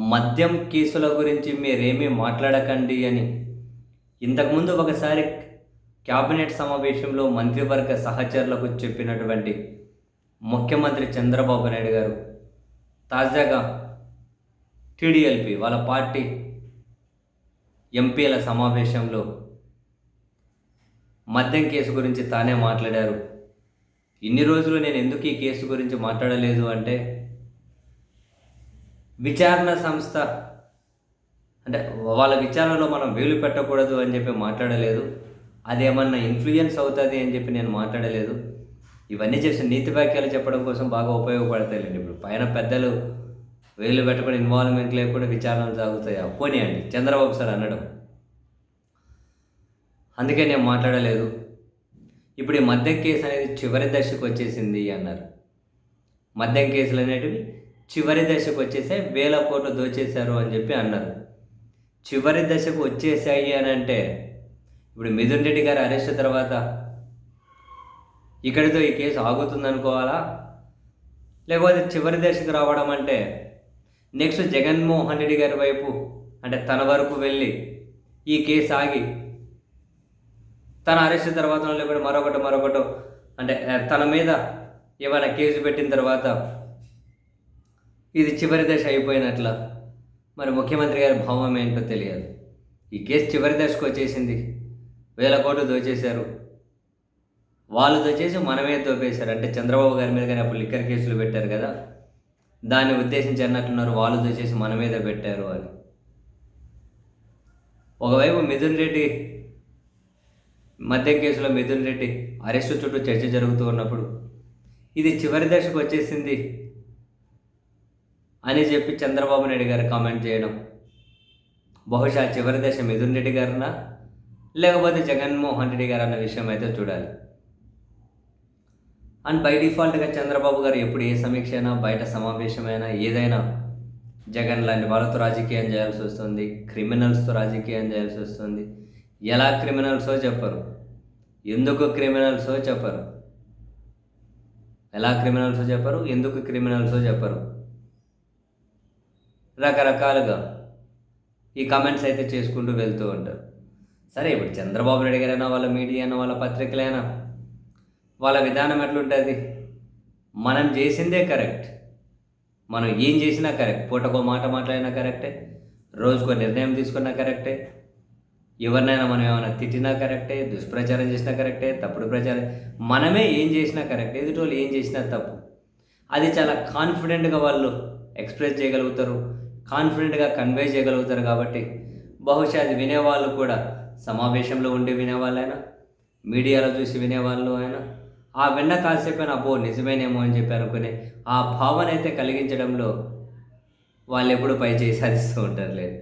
మద్యం కేసుల గురించి మీరేమీ మాట్లాడకండి అని ఇంతకుముందు ఒకసారి క్యాబినెట్ సమావేశంలో మంత్రివర్గ సహచరులకు చెప్పినటువంటి ముఖ్యమంత్రి చంద్రబాబు నాయుడు గారు తాజాగా టీడీఎల్పీ వాళ్ళ పార్టీ ఎంపీల సమావేశంలో మద్యం కేసు గురించి తానే మాట్లాడారు. ఇన్ని రోజులు నేను ఎందుకు ఈ కేసు గురించి మాట్లాడలేదు అంటే, విచారణ సంస్థ అంటే వాళ్ళ విచారణలో మనం వేలు పెట్టకూడదు అని చెప్పి మాట్లాడలేదు. అదేమన్నా ఇన్ఫ్లుయెన్స్ అవుతుంది అని చెప్పి నేను మాట్లాడలేదు. ఇవన్నీ చేసి నీతి వాక్యాలు చెప్పడం కోసం బాగా ఉపయోగపడతాయండి. ఇప్పుడు పైన పెద్దలు వేలు పెట్టకుండా ఇన్వాల్వ్మెంట్ లేకుండా విచారణలు సాగుతాయా? పోనీయండి, చంద్రబాబు సార్ అనడం. అందుకే నేను మాట్లాడలేదు. ఇప్పుడు ఈ మద్యం కేసు అనేది చివరి దశకు వచ్చేసింది అన్నారు. మద్యం కేసులు అనేటివి చివరి దశకు వచ్చేసాయి, 1000 కోట్లు దోచేశారు అని చెప్పి అన్నారు. చివరి దశకు వచ్చేసాయి అని అంటే ఇప్పుడు మిథున్ రెడ్డి గారి అరెస్ట్ తర్వాత ఇక్కడితో ఈ కేసు ఆగుతుంది అనుకోవాలా? లేకపోతే చివరి దశకు రావడం అంటే నెక్స్ట్ జగన్మోహన్ రెడ్డి గారి వైపు అంటే తన వరకు వెళ్ళి ఈ కేసు ఆగి తన అరెస్ట్ తర్వాత లేకపోతే మరొకటో అంటే తన మీద ఏమైనా కేసు పెట్టిన తర్వాత ఇది చివరి దశ అయిపోయినట్ల. మరి ముఖ్యమంత్రి గారి భావం ఏంటో తెలియదు. ఈ కేసు చివరి దశకు వచ్చేసింది, 1000 కోట్లు దోచేశారు. వాళ్ళు దోచేసి మనమే దోపేశారు. అంటే చంద్రబాబు గారి మీద కానీ అప్పుడు లిక్కర్ కేసులు పెట్టారు కదా, దాన్ని ఉద్దేశించి అన్నట్లున్నారు, వాళ్ళు దోచేసి మన మీద పెట్టారు అని. ఒకవైపు మిథున్ రెడ్డి మద్యం కేసులో మిథున్ రెడ్డి అరెస్టు చుట్టూ చర్చ జరుగుతూ ఉన్నప్పుడు ఇది చివరి దశకు వచ్చేసింది అని చెప్పి చంద్రబాబు నాయుడు గారు కామెంట్ చేయడం, బహుశా చివరి దశ మిథున్ రెడ్డి గారునా లేకపోతే జగన్మోహన్ రెడ్డి గారు అన్న విషయం అయితే చూడాలి. అండ్ బై డిఫాల్ట్గా చంద్రబాబు గారు ఎప్పుడు ఏ సమీక్ష అయినా బయట సమావేశమైనా ఏదైనా జగన్ లాంటి వాళ్ళతో రాజకీయం చేయాల్సి వస్తుంది, క్రిమినల్స్తో రాజకీయం చేయాల్సి వస్తుంది. ఎలా క్రిమినల్సో చెప్పరు, ఎందుకు క్రిమినల్సో చెప్పరు, ఎలా క్రిమినల్సో చెప్పరు, ఎందుకు క్రిమినల్సో చెప్పరు. రకరకాలుగా ఈ కామెంట్స్ అయితే చేసుకుంటూ వెళ్తూ ఉంటారు. సరే, ఇప్పుడు చంద్రబాబు నాయుడు గారైనా వాళ్ళ మీడియా అయినా వాళ్ళ పత్రికలైనా వాళ్ళ విధానం ఎట్లుంటుంది, మనం చేసిందే కరెక్ట్, మనం ఏం చేసినా కరెక్ట్, పూటకో మాట మాట్లాడినా కరెక్టే, రోజుకో నిర్ణయం తీసుకున్నా కరెక్టే, ఎవరినైనా మనం ఏమైనా తిట్టినా కరెక్టే, దుష్ప్రచారం చేసినా కరెక్టే, తప్పుడు ప్రచారం మనమే ఏం చేసినా కరెక్ట్, ఎదుటి ఏం చేసినా తప్పు. అది చాలా కాన్ఫిడెంట్గా వాళ్ళు ఎక్స్ప్రెస్ చేయగలుగుతారు, కాన్ఫిడెంట్గా కన్వే చేయగలుగుతారు. కాబట్టి బహుశా అది వినేవాళ్ళు కూడా, సమావేశంలో ఉండి వినేవాళ్ళైనా మీడియాలో చూసి వినేవాళ్ళు అయినా ఆ విన్న కాసేపైనా అబ్బో నిజమేనేమో అని చెప్పి అనుకునే ఆ భావన అయితే కలిగించడంలో వాళ్ళు ఎప్పుడు పై చేసి సాధిస్తూ ఉంటారు లేదు.